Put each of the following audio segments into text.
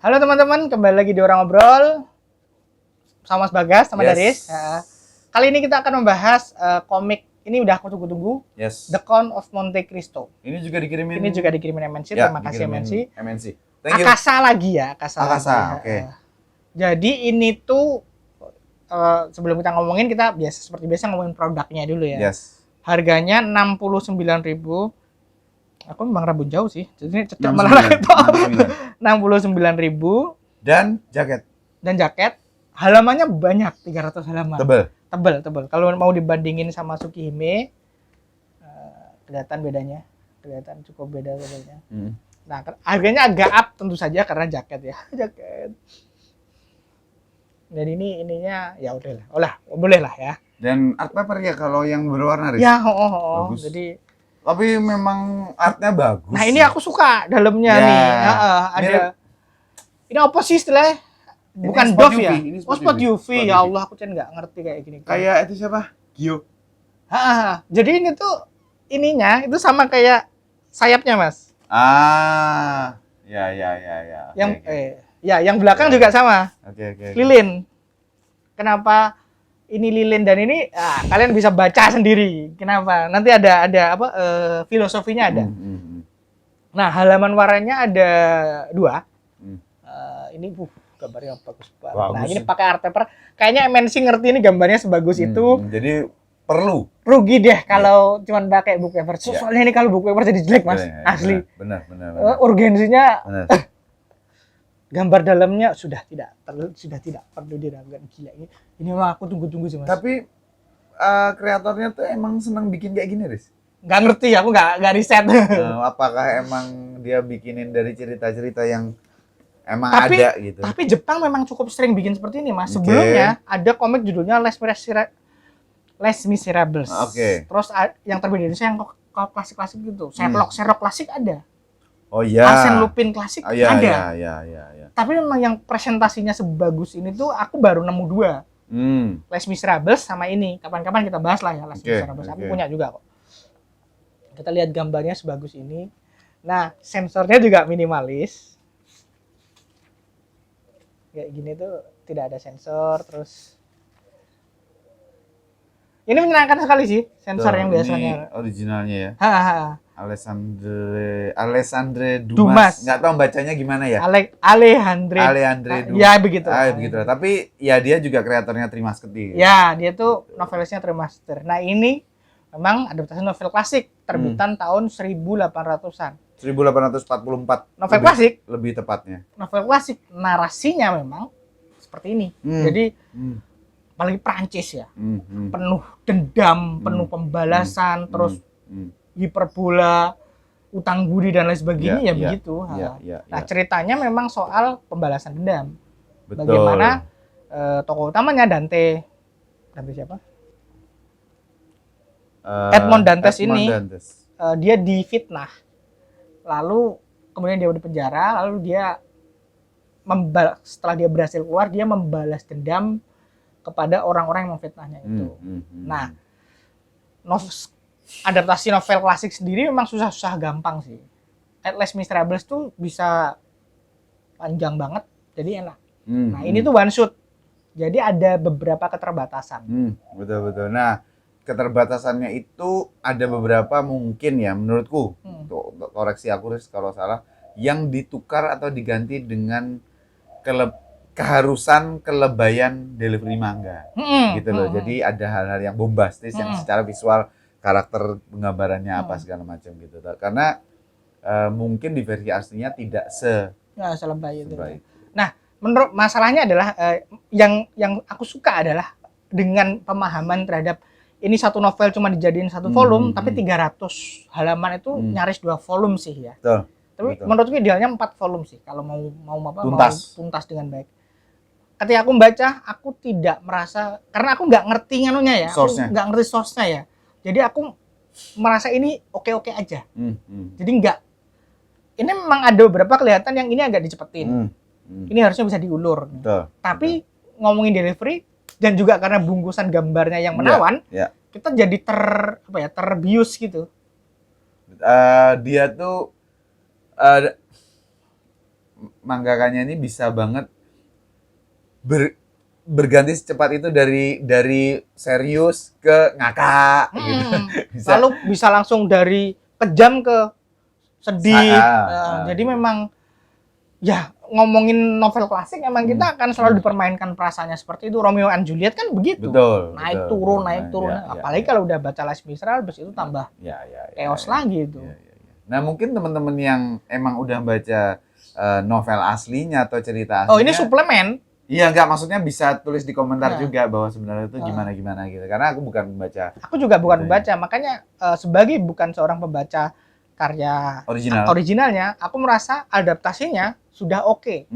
Halo teman-teman, kembali lagi di Orang Ngobrol sama Mas Bagas, sama Daris. Kali ini kita akan membahas komik, ini udah aku tunggu-tunggu, The Count of Monte Cristo. Ini juga dikirimin MNC, terima kasih MNC. Thank you. Akasa lagi ya, Akasa. Oke. Jadi ini tuh sebelum kita ngomongin, kita seperti biasa ngomongin produknya dulu ya. Harganya 69.000. Aku memang rambut jauh sih, jadi cetak malah itu 69.000 dan jaket. Halamannya banyak, 300 halaman. Tebel. Kalau mau dibandingin sama Tsukihime, kelihatan cukup beda sebenarnya. Nah, harganya agak up tentu saja karena jaket ya. Dan ininya ya udahlah, boleh lah ya. Dan art paper ya kalau yang berwarna ya. Bagus. Jadi tapi memang artnya bagus. Nah, ini aku suka dalamnya nih. Ada ini apa sih istilahnya? Bukan Dove ya? Spot UV. Ya Allah, aku nggak ngerti kayak gini. Kayak itu siapa? Gyo. Jadi ini tuh ininya itu sama kayak sayapnya, Mas. Ya. Yang belakang juga sama. Oke. Lilin. Kenapa ini lilin dan ini kalian bisa baca sendiri. Kenapa? Nanti ada apa filosofinya ada. Nah, halaman warnanya ada 2. Ini gambarnya bagus banget. Nah, ini pakai art paper. Kayaknya MNC ngerti ini gambarnya sebagus itu. Jadi rugi deh kalau cuman pakai book paper. Soalnya ini kalau book paper jadi jelek, Mas. Asli. Benar. Urgensinya gambar dalamnya sudah tidak perlu diragukan. Gila ini memang aku tunggu-tunggu sih, Mas. Tapi kreatornya tuh emang senang bikin kayak gini, Riz? Nggak ngerti, aku nggak riset. Apakah emang dia bikinin dari cerita-cerita yang emang ada gitu? Tapi Jepang memang cukup sering bikin seperti ini, Mas. Sebelumnya ada komik judulnya Les Miserables. Terus yang terbit di Indonesia yang klasik-klasik gitu. Sherlock klasik ada. Oh iya. Arsène Lupin klasik ada. Iya. Tapi memang yang presentasinya sebagus ini tuh aku baru nemu 2. Les Miserables sama ini. Kapan-kapan kita bahas lah ya Les Miserables. Aku punya juga kok. Kita lihat gambarnya sebagus ini. Nah, sensornya juga minimalis. Kayak gini tuh tidak ada sensor. Terus ini menyenangkan sekali sih sensor yang biasanya. Ini originalnya ya. Alessandre Dumas. Nggak tahu bacanya gimana ya. Alejandre Dumas. Ya begitu. Begitu. Tapi ya dia juga kreatornya Trimasketi. Ya, dia tuh novelisnya Trimaster. Nah, ini memang adaptasi novel klasik terbitan tahun 1800-an. 1844. Novel klasik. Lebih tepatnya. Novel klasik. Narasinya memang seperti ini. Jadi apalagi Prancis ya. Penuh dendam, penuh pembalasan, terus hiperbola, utang budi dan lain sebagainya begitu. Nah, ceritanya memang soal pembalasan dendam. Betul. Bagaimana tokoh utamanya Dante siapa? Edmond Dantes ini. Dia difitnah. Lalu kemudian dia di penjara, lalu dia setelah dia berhasil keluar, dia membalas dendam kepada orang-orang yang memfitnahnya itu. Nah, adaptasi novel klasik sendiri memang susah gampang sih. Les Miserables tuh bisa panjang banget, jadi enak. Nah, ini tuh one shot. Jadi ada beberapa keterbatasan. Betul. Nah, keterbatasannya itu ada beberapa mungkin ya menurutku. Untuk koreksi aku kalau salah, yang ditukar atau diganti dengan keharusan kelebayan delivery manga. Gitu loh. Jadi ada hal-hal yang bombastis yang secara visual karakter penggambarannya apa segala macam gitu. Karena mungkin di versi aslinya tidak selebay itu. Nah, menurut masalahnya adalah yang aku suka adalah dengan pemahaman terhadap ini satu novel cuma dijadiin satu volume, tapi 300 halaman itu nyaris 2 volume sih ya. Betul. Tapi menurutku idealnya 4 volume sih kalau mau tuntas dengan baik. Ketika aku membaca, aku tidak merasa, karena aku nggak ngerti aku nggak ngerti source-nya ya. Jadi aku merasa ini oke-oke aja. Jadi ini memang ada beberapa kelihatan yang ini agak dicepetin. Ini harusnya bisa diulur. Tapi ngomongin delivery dan juga karena bungkusan gambarnya yang menawan, kita jadi terbius gitu. Dia tuh manggakanya ini bisa banget berganti secepat itu dari serius ke ngakak gitu. Lalu bisa langsung dari kejam ke sedih. Jadi memang ya ngomongin novel klasik emang kita akan selalu dipermainkan perasaannya seperti itu. Romeo and Juliet kan begitu. Betul. Naik turun. Apalagi kalau udah baca Les Miserables itu tambah chaos lagi itu. Nah, mungkin teman-teman yang emang udah baca novel aslinya atau cerita aslinya. Oh, ini suplemen. Iya, enggak, maksudnya bisa tulis di komentar juga bahwa sebenarnya itu gimana gitu. Karena aku bukan pembaca. Aku juga bukan pembaca, makanya sebagai bukan seorang pembaca karya originalnya, aku merasa adaptasinya sudah oke.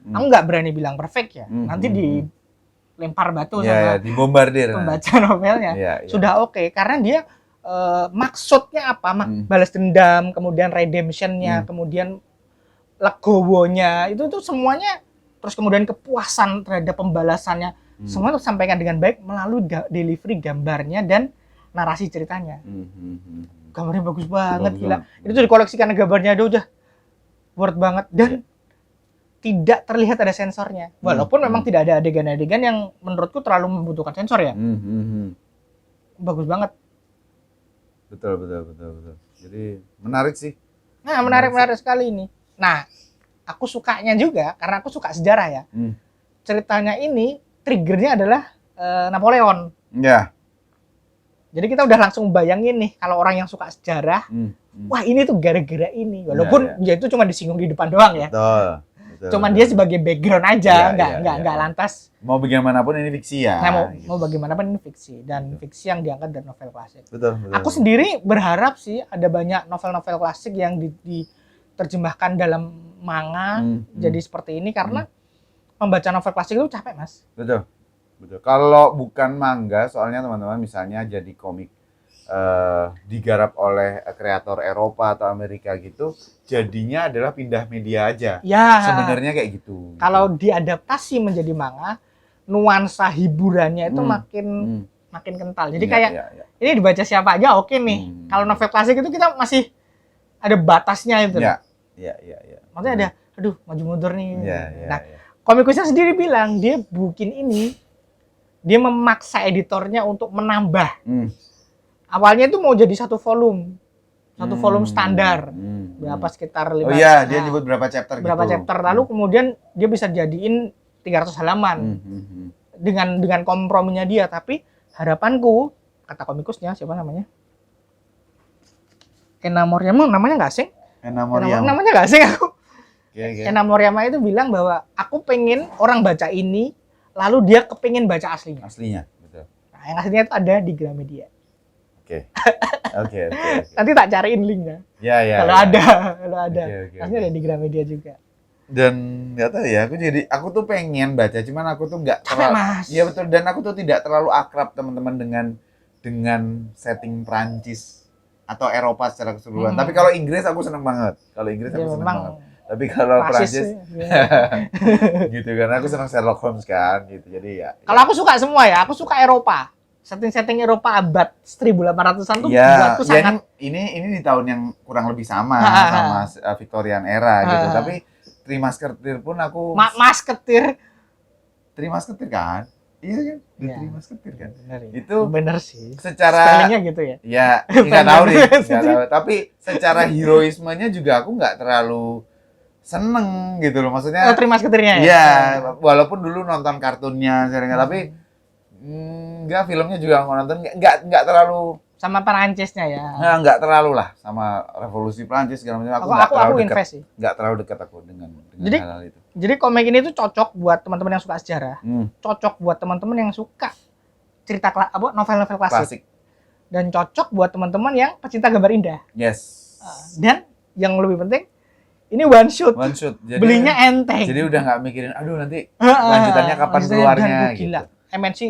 Aku nggak berani bilang perfect ya. Nanti dilempar batu sama dibombardir pembaca novelnya. Sudah oke, karena dia maksudnya apa? Balas dendam, kemudian redemptionnya, kemudian legowonya, itu tuh semuanya. Terus kemudian kepuasan terhadap pembalasannya, semua tersampaikan dengan baik melalui delivery gambarnya dan narasi ceritanya. Gambarnya bagus banget, gila. Itu tuh dikoleksikan gambarnya, udah worth banget dan tidak terlihat ada sensornya. Walaupun memang tidak ada adegan-adegan yang menurutku terlalu membutuhkan sensor ya. Bagus banget. Betul. Jadi menarik sih. Nah, menarik sekali ini. Nah, aku sukanya juga karena aku suka sejarah ya. Ceritanya ini triggernya adalah Napoleon. Ya. Jadi kita udah langsung bayangin nih kalau orang yang suka sejarah, wah ini tuh gara-gara ini. Walaupun ya itu cuma disinggung di depan doang ya. Betul. Cuman dia sebagai background aja, nggak lantas. Mau bagaimanapun ini fiksi ya. Nah, mau bagaimanapun ini fiksi dan fiksi yang diangkat dari novel klasik. Betul. Aku sendiri berharap sih ada banyak novel-novel klasik yang diterjemahkan dalam manga jadi seperti ini karena membaca novel klasik itu capek, Mas. Betul. Kalau bukan manga, soalnya teman-teman misalnya jadi komik digarap oleh kreator Eropa atau Amerika gitu, jadinya adalah pindah media aja. Ya. Sebenarnya kayak gitu. Kalau diadaptasi menjadi manga, nuansa hiburannya itu makin kental. Jadi ini dibaca siapa aja oke nih. Kalau novel klasik itu kita masih ada batasnya itu. Iya. Maksudnya ada, maju mundur nih. Nah, komikusnya sendiri bilang dia bikin ini, dia memaksa editornya untuk menambah. Awalnya itu mau jadi satu volume standar, berapa sekitar 5. Oh iya, dia nyebut berapa chapter lalu kemudian dia bisa jadiin 300 halaman dengan komprominya dia. Tapi harapanku, kata komikusnya siapa namanya? Ena Moriyama namanya nggak asing? Namanya nggak asing aku. Ena Moriyama itu bilang bahwa aku pengen orang baca ini, lalu dia kepengin baca aslinya. Betul. Nah, yang aslinya itu ada di Gramedia. Oke. Nanti tak cariin linknya. Kalau ada. Aslinya ada di Gramedia juga. Dan nggak tahu ya, aku tuh pengen baca, cuman aku tuh nggak terlalu. Iya betul. Dan aku tuh tidak terlalu akrab teman-teman dengan setting Prancis atau Eropa secara keseluruhan. Tapi kalau Inggris aku seneng banget. Banget. Tapi kalau Prancis gitu kan, aku senang Sherlock Holmes kan gitu. Jadi ya. Kalau aku suka semua ya, aku suka Eropa. Setting Eropa abad 1800-an tuh buatku sangat. Ini di tahun yang kurang lebih sama Victorian era gitu. Tapi Three Musketeers pun aku Three Musketeers kan? Iya kan? Three Musketeers kan? Itu bener sih. Secara spellingnya gitu ya. Ya, enggak tahu nih. Tapi secara heroismenya juga aku enggak terlalu seneng gitu loh, maksudnya. Three Musketeers-nya ya? Iya, walaupun dulu nonton kartunnya sering, tapi enggak, filmnya juga mau nonton, enggak terlalu sama Perancisnya ya. Nah, enggak terlalu lah sama revolusi Prancis segala macam. Aku invest sih. Enggak terlalu dekat aku dengan hal itu. Jadi komik ini tuh cocok buat teman-teman yang suka sejarah. Cocok buat teman-teman yang suka cerita novel-novel klasik. Dan cocok buat teman-teman yang pecinta gambar indah. Yes. Dan yang lebih penting, ini one shot. Jadi, belinya enteng. Jadi udah nggak mikirin, aduh nanti lanjutannya kapan keluarnya gila. Gitu. MNC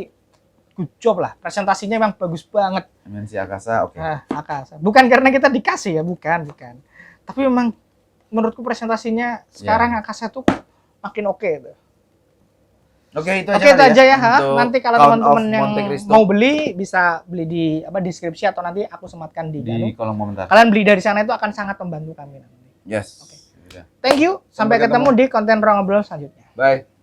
good job lah. Presentasinya memang bagus banget. MNC Akasa, oke. Akasa. Bukan karena kita dikasih ya, bukan. Tapi memang menurutku presentasinya sekarang Akasa tuh makin oke tuh. Oke, itu aja ya. Nanti kalau teman-teman yang mau beli bisa beli di deskripsi atau nanti aku sematkan di kolom komentar. Kalian beli dari sana itu akan sangat membantu kami. Yes. Thank you. Sampai ketemu di konten Ruang Ngobrol selanjutnya. Bye.